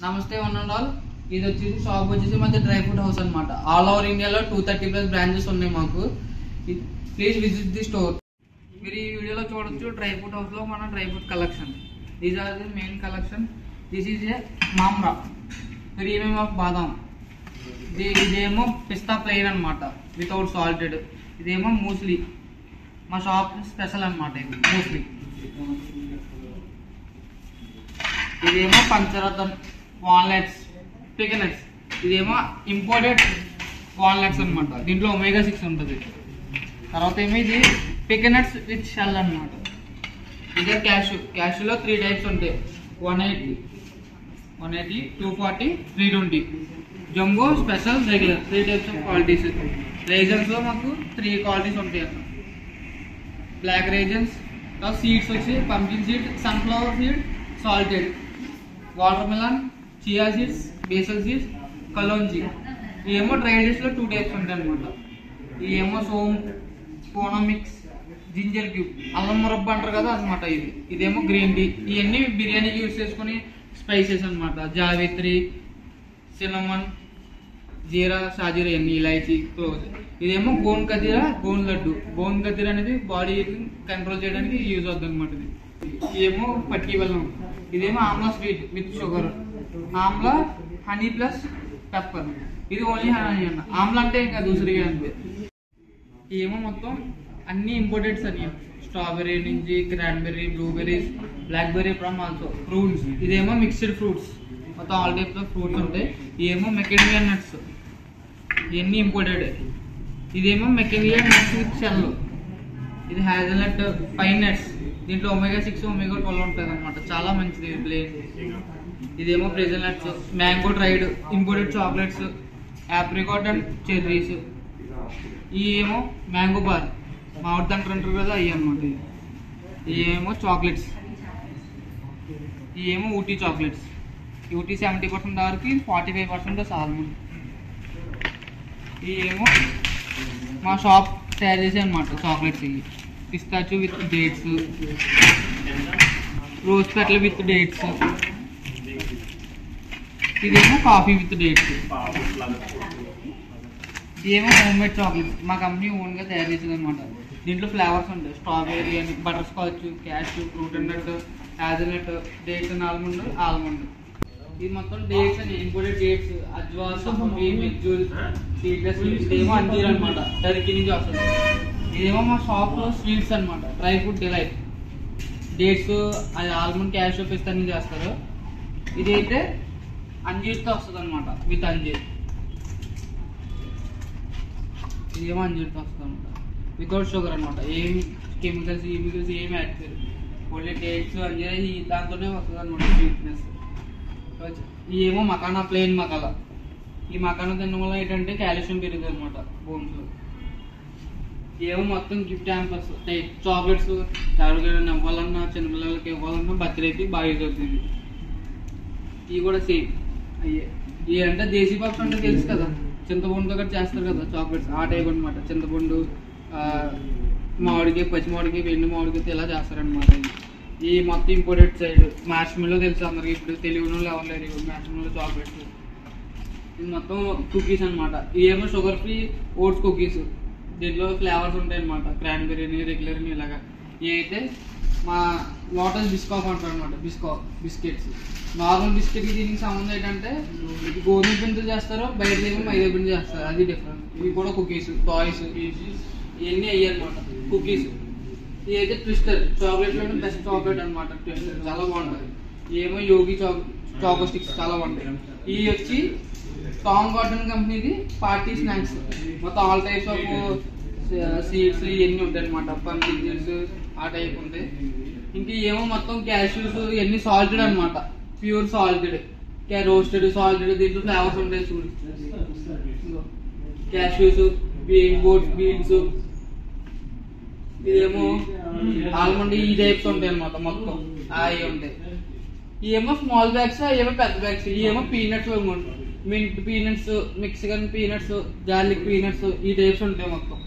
నమస్తే one and all. ఇది వచ్చేసి షాప్ వచ్చేసి మాది డ్రై ఫ్రూట్ హౌస్ అనమాట. ఆల్ ఓవర్ ఇండియాలో 230+ బ్రాంచెస్ ఉన్నాయి మాకు. Please visit the store. మీరు ఈ వీడియోలో చూడొచ్చు డ్రై ఫ్రూట్ హౌస్లో మన dry fruit collection. These are the main collection. This is a Mamra premium of బాదాం. ఇదేమో పిస్తా ప్లెయిన్ అనమాట వితౌట్ సాల్టెడ్. ఇదేమో మూస్లీ, మా షాప్ స్పెషల్ అనమాట. ఇది మూస్లీ. ఇదేమో పంచరత్నం వాల్నట్స్, పికనట్స్. ఇదేమో ఇంపోర్టెడ్ వాల్నట్స్ అనమాట. దీంట్లో omega-6 ఉంటుంది. తర్వాత ఏమో ఇది పికనట్స్ విత్ షెల్ అనమాట. ఇదే క్యాష్యూలో 3 టైప్స్ ఉంటాయి. 180, 240, 320. Jumbo, special, regular 3 types of qualities. రేజన్స్లో మాకు 3 క్వాలిటీస్ ఉంటాయి అన్నమాట. బ్లాక్ రేజన్స్, సీడ్స్ వచ్చి pumpkin seed, sunflower seed, salted, watermelon, chia seeds, basil seeds, కలోంజీ. ఇవేమో డ్రై డిష్లో 2 టైప్స్ ఉంటాయి అనమాట. ఇవేమో సోమ్, కోనోమిక్స్, జింజర్ క్యూబ్, అల్లం మురబ్బ అంటారు కదా అనమాట. ఇదేమో గ్రీన్ టీ. ఇవన్నీ బిర్యానీకి యూజ్ చేసుకుని స్పైసెస్ అనమాట. జావిత్రి, సినమన్, జీరా, షాజీరా, ఇవన్నీ ఇలాచి, క్లోజ్. ఇదేమో గోన్ కతీరా, గోన్ లడ్డు. గోన్ కతీరా అనేది బాడీ కంట్రోల్ చేయడానికి యూజ్ అవుతుంది అనమాట. ఇదేమో పట్టీ బెల్లం. ఇదేమో Amla sweet with sugar. Amla honey plus pepper. ఇది ఓన్లీ హనీ అన్న. ఆమ్లా అంటే ఇంకా దూసరిగా అంతే. ఇవేమో మొత్తం అన్ని ఇంపోర్టెడ్స్ అని. స్ట్రాబెర్రీ నుంచి cranberry, blueberries, blackberry from also. Fruits. ఇదేమో మిక్స్డ్ ఫ్రూట్స్. మొత్తం ఆల్ టైప్స్ ఆఫ్ ఫ్రూట్స్ ఉంటాయి. ఇవేమో మెకేనియా నట్స్. ఇవన్నీ ఇంపోర్టెడ్. ఇదేమో మెకేనియా నట్స్ విత్ షెల్. ఇది హ్యాజల్నట్ పైన్ నట్స్. దీంట్లో omega-6, omega-12 ఉంటుంది అనమాట. చాలా మంచిది ప్లేన్. ఇదేమో Brazil nuts, mango dried, imported chocolates, apricot and cherries. ఇవేమో మ్యాంగో బార్, మామిడి తండ్రి అంటారు కదా, అవి అనమాట. ఇవేమో చాక్లెట్స్. ఇవేమో ఊటీ చాక్లెట్స్. ఊటీ 70% వరకు, 45% సాల్మన్. ఇవేమో మా షాప్ తయారు చేసే అనమాట చాక్లెట్స్. ఇవి pistachio with dates, rose petal with dates. ఇదేమో కాఫీ విత్ డేట్స్. ఇదేమో హోమ్ మేడ్ చాక్లెట్స్. మా కంపెనీ ఓన్గా తయారు చేసేది అనమాట. దీంట్లో ఫ్లేవర్స్ ఉంటాయి. స్ట్రాబెర్రీ అని, butterscotch, cashew, fruit nut, hazelnut, dates and almond. ఇది మొత్తం డేట్స్ అని, ఇంపోర్టెడ్ డేట్స్, అజ్వా, సఫీ, మెజ్జూల్, సీడ్లెస్. ఇదేమో అంజీర్ అనమాట, టర్కీ నుంచి వస్తుంది. ఇదేమో మా షాప్లో స్వీట్స్ అనమాట. Dry fruit delight. డేట్స్, అది ఆల్మండ్, క్యాష్యూ, పిస్తా నుంచి చేస్తారు. ఇదైతే అంజీర్తో వస్తుంది అనమాట, విత్ అంజీర్. ఇదేమో అంజీర్తో వస్తుంది అనమాట, వితౌట్ షుగర్ అనమాట. ఏం కెమికల్స్ ఏమి యాడ్ చేయరు. ఓన్లీ డేట్స్, అంజీర్, దాంతోనే వస్తుంది అనమాట స్వీట్నెస్. ఇవేమో మకానా, ప్లెయిన్ మకాలా. ఈ మకానా తినడం వల్ల ఏంటంటే కాల్షియం పెరుగుతుంది అనమాట బోన్స్లో. ఏమో మొత్తం గిఫ్ట్ హ్యాంపర్స్ టైప్ చాక్లెట్స్. ఎవరికైనా ఇవ్వాలన్నా, చిన్నపిల్లలకి ఇవ్వాలన్నా, బర్త్డేకి బాగా యూజ్ అవుతుంది. ఇవి కూడా సేమ్ అయ్యే. ఇవి అంటే దేశీ పప్స్ అంటే తెలుసు కదా, చింతపండుతో కూడా చేస్తారు కదా చాక్లెట్స్. ఆ టైప్ అనమాట. చింతపండు, మామిడికి, పచ్చి మామిడికి, వెండి మామిడికి ఇలా చేస్తారనమాట. ఈ మొత్తం ఇంపోర్టెడ్ సైడ్. మార్ష్మెల్లో తెలుసు అందరికి. ఇప్పుడు తెలియని వాళ్ళు ఎవరు లేరు. మార్ష్మెల్లో చాక్లెట్స్. ఇది మొత్తం కుకీస్ అనమాట. ఇవేమో షుగర్ ఫ్రీ ఓట్స్ కుకీస్. దీంట్లో ఫ్లేవర్స్ ఉంటాయి అనమాట. క్రాన్బెర్రీని, రెగ్యులర్ని, ఇలాగా. ఇవి అయితే మా లోటస్ బిస్కాఫ్ అంటారు అనమాట. బిస్కెట్స్. నార్మల్ బిస్కెట్కి దీనికి సంబంధం ఏంటంటే ఇది గోధుమ పిండితో చేస్తారు, బయట ఏమో మైదా పిండి చేస్తారు. అది డిఫరెన్స్. ఇవి కూడా కుకీస్, టాయ్స్, ఇవన్నీ అయ్యాయి అనమాట కుకీస్. ఇవి అయితే ట్విస్టర్. చాక్లెట్లో బెస్ట్ చాక్లెట్ అనమాట ట్విస్టర్. చాలా బాగుంటుంది. ఏమో యోగి చాకో స్టిక్స్ చాలా బాగుంటాయి. ఇవి వచ్చి టాంగ్ గార్డెన్ కంపెనీది పార్టీ స్నాక్స్. మొత్తం ఆల్ టైప్స్ ఆఫ్ సీడ్స్ ఇవన్నీ ఉంటాయి అనమాట. పంకిన్ సీడ్స్ ఆ టైప్ ఉంటాయి. ఇంకా ఏమో మొత్తం క్యాష్యూస్ ఇవన్నీ సాల్టెడ్ అనమాట. Pure salted, roasted, salted. దీంట్లో ఫ్లేవర్స్ ఉంటాయి చూడు. క్యాష్యూస్, బీన్స్, ఇదేమో ఆల్మండ్. ఈ టైప్స్ ఉంటాయి అనమాట మొత్తం. అవి ఉంటాయి. ఇవేమో స్మాల్ బ్యాగ్స్, ఏమో పెద్ద బ్యాగ్స్. ఇవేమో peanuts, mint peanuts, Mexican peanuts, garlic peanuts. ఈ టైప్స్ ఉంటాయి మొత్తం.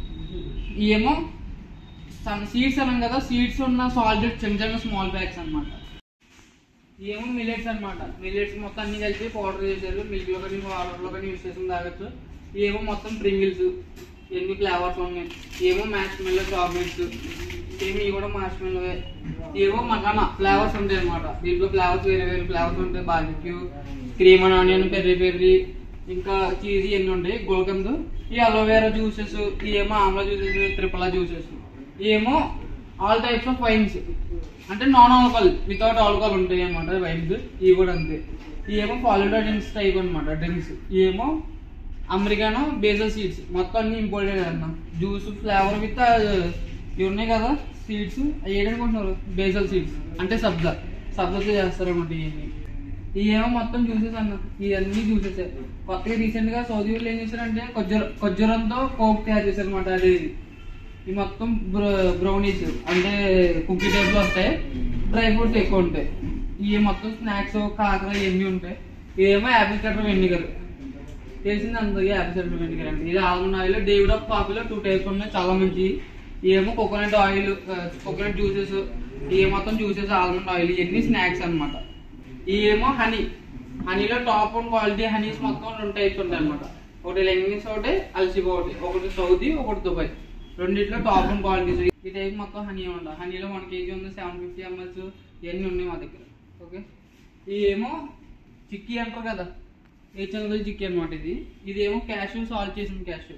ఇవేమో సీడ్స్ అన్నాం కదా, సీడ్స్ ఉన్న సాల్టెడ్ చిన్న చిన్న స్మాల్ బ్యాగ్స్ అనమాట. ఏమో మిల్లెట్స్ అనమాట. మిల్లెట్స్ మొత్తం అన్ని కలిపి పౌడర్ చేశారు. మిల్క్లో కానీ వాటర్లో కానీ యూస్ చేసుకుని తాగొచ్చు. ఏమో మొత్తం ప్రింగిల్స్, ఎన్ని ఫ్లేవర్స్ ఉన్నాయి. ఏమో మ్యాష్ మెల్లో చాక్లెట్స్, సేమ్ ఇవి కూడా మ్యాష్ మెల్లో. ఏవో మకానా ఫ్లేవర్స్ ఉంటాయి అనమాట. దీంట్లో ఫ్లేవర్స్ వేరే వేరే ఫ్లేవర్స్ ఉంటాయి. Barbecue, cream and onion, Perry Perry, ఇంకా చీజ్ ఇవన్నీ ఉంటాయి. గుల్కంద్, ఈ అలోవేరా జ్యూసెస్, ఏమో ఆమ్లా జ్యూసెస్, త్రిపలా జ్యూసెస్, ఏమో ఆల్ టైప్స్ ఆఫ్ వైన్స్ అంటే నాన్ ఆల్కహాల్, వితౌట్ ఆల్కహాల్ ఉంటాయి అనమాట వైన్స్. ఇవి కూడా అంతే. ఏమో ఫాలుడా డ్రింక్స్ టైప్ అనమాట డ్రింక్స్. ఏమో అమెరికానో, బేసల్ సీడ్స్, మొత్తం అన్ని ఇంపార్టెంట్ అన్న. జ్యూస్ ఫ్లేవర్ విత్ ఇవి ఉన్నాయి కదా సీడ్స్, అవి ఏడనుకుంటున్నారు బేసల్ సీడ్స్ అంటే సబ్జాతో చేస్తారన్నమాట. ఇవన్నీ ఇవేమో మొత్తం జ్యూసెస్ అన్న. ఇవన్నీ జ్యూసెస్ కొత్తగా రీసెంట్ గా సౌదీ వాళ్ళు ఏం చేశారంటే ఖర్జూరంతో కోక్ తయారు చేశారు అనమాట. అది ఈ మొత్తం బ్రౌనీస్ అంటే కుకీ టైప్ లో వస్తాయి. డ్రై ఫ్రూట్స్ ఎక్కువ ఉంటాయి. ఇవి మొత్తం స్నాక్స్, కాకర ఇవన్నీ ఉంటాయి. ఇదేమో యాపిల్ సైడర్ వెనిగర్, తెలిసింది అందరికీ యాపిల్ సైడర్ వెనిగర్ అంటే. ఇది ఆల్మండ్ ఆయిల్, డేవిడ్ ఆఫ్ కాఫీలో 2 టైప్స్ ఉన్నాయి, చాలా మంచి. ఏమో కోకోనట్ ఆయిల్, కోకోనట్ జ్యూసెస్, ఇవి మొత్తం జ్యూసెస్, ఆల్మండ్ ఆయిల్, ఇవన్నీ స్నాక్స్ అనమాట. ఇవేమో హనీలో టాప్ అండ్ క్వాలిటీ హనీస్ మొత్తం 2 టైప్స్ ఉంటాయి అనమాట. ఒకటి లెంగిన్స్, ఒకటి అల్సిబా, ఒకటి సౌదీ, ఒకటి దుబాయ్. రెండిట్లో టాప్ అండ్ క్వాలిటీస్. ఈ టైప్ మొత్తం హనీ ఉంటాయి. హనీలో 1 kg ఉంది, 750 ml, ఇవన్నీ ఉన్నాయి మా దగ్గర. ఓకే, ఇవేమో చిక్కీ అంటారు కదా, హెచ్ఎల్ చిక్కీ అనమాట. ఇదేమో క్యాష్యూ, సాల్ట్ చేసిన క్యాష్యూ.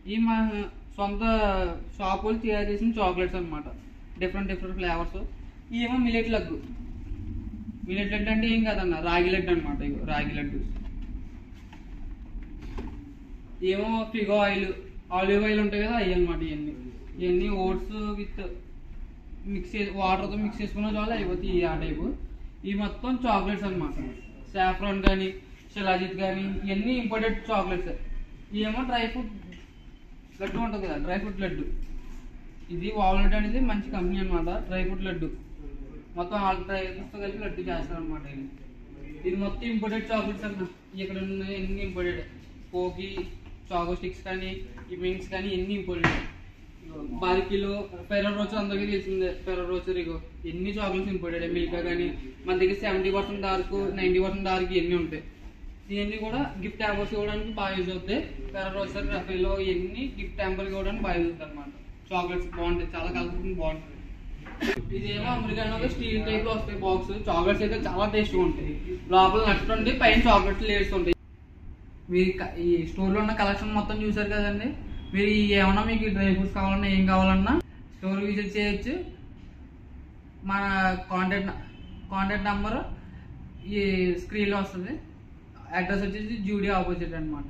ఇవి మా సొంత షాప్ వాళ్ళు తయారు చేసిన చాక్లెట్స్ అనమాట, డిఫరెంట్ ఫ్లేవర్స్. ఇవేమో మిల్లెట్ లడ్డు. మిల్లెట్ లడ్డు అంటే ఏం కాదన్న, రాగి లడ్డు అనమాట. రాగి లడ్డు. ఏమో ఫిగో ఆయిల్, ఆలివ్ ఆయిల్ ఉంటాయి కదా, అవి అనమాట. ఇవన్నీ ఓట్స్ విత్ వాటర్తో మిక్స్ చేసుకున్న చాలా అయిపోతాయి ఆ టైపు. ఇవి మొత్తం చాక్లెట్స్ అనమాట. సాఫ్రాన్ కానీ, షిలాజిత్ కానీ, ఇవన్నీ ఇంపార్టెంట్ చాక్లెట్స్. ఇవేమో డ్రై ఫ్రూట్ లడ్డు ఉంటుంది కదా, డ్రై ఫ్రూట్ లడ్డు. ఇది వాల్నట్ అనేది మంచి కంపెనీ అనమాట. డ్రై ఫ్రూట్ లడ్డు మొత్తం ఆల్ డ్రై ఫ్రూట్స్తో కలిపి లడ్డు చేస్తారు అనమాట. ఇది మొత్తం ఇంపార్టెంట్ చాక్లెట్స్ అన్న. ఇక్కడ ఉన్నాయి ఎన్ని ఇంపార్టెంట్. కోకి, చాకో స్టిక్స్ కానీ, ఈ మింక్స్ కానీ ఎన్ని ఇంపార్టెంట్. బార్కీలో ఫెరో రోచర్ అందరికీ తెలిసిందే. ఫెరో రోచర్ ఇగో ఎన్ని చాక్లెట్స్ ఇంపార్టెంట్. మిల్కా కానీ మన దగ్గర 70% డార్క్, 90% డార్క్ ఇవన్నీ ఉంటాయి. ఇవన్నీ కూడా గిఫ్ట్ హ్యాంపర్స్ ఇవ్వడానికి బాగా యూజ్ అవుతాయి. ఫెరో రోచర్, రఫేలో ఇవన్నీ గిఫ్ట్ హ్యాంపర్ ఇవ్వడానికి బాగా యూజ్ అవుతాయి అనమాట. చాక్లెట్స్ బాగుంటాయి, చాలా కలర్ఫుల్ బాగుంటుంది. ఇదేమో అమెరికానో స్టీల్ టైప్ లో వస్తాయి బాక్స్. చాక్లెట్స్ అయితే చాలా టేస్ట్గా ఉంటాయి. లోపల నట్స్ ఉంటాయి, పైన చాక్లెట్స్ లేయర్స్ ఉంటాయి. మీరు ఈ స్టోర్లో ఉన్న కలెక్షన్ మొత్తం చూసారు కదండి. మీరు ఏమన్నా మీకు డ్రై ఫ్రూట్స్ కావాలన్నా, ఏం కావాలన్నా స్టోర్ విజిట్ చేయొచ్చు. మన కాంటాక్ట్ నెంబర్ ఈ స్క్రీన్లో వస్తుంది. అడ్రస్ వచ్చేసి జూడియో ఆపోజిట్ అనమాట.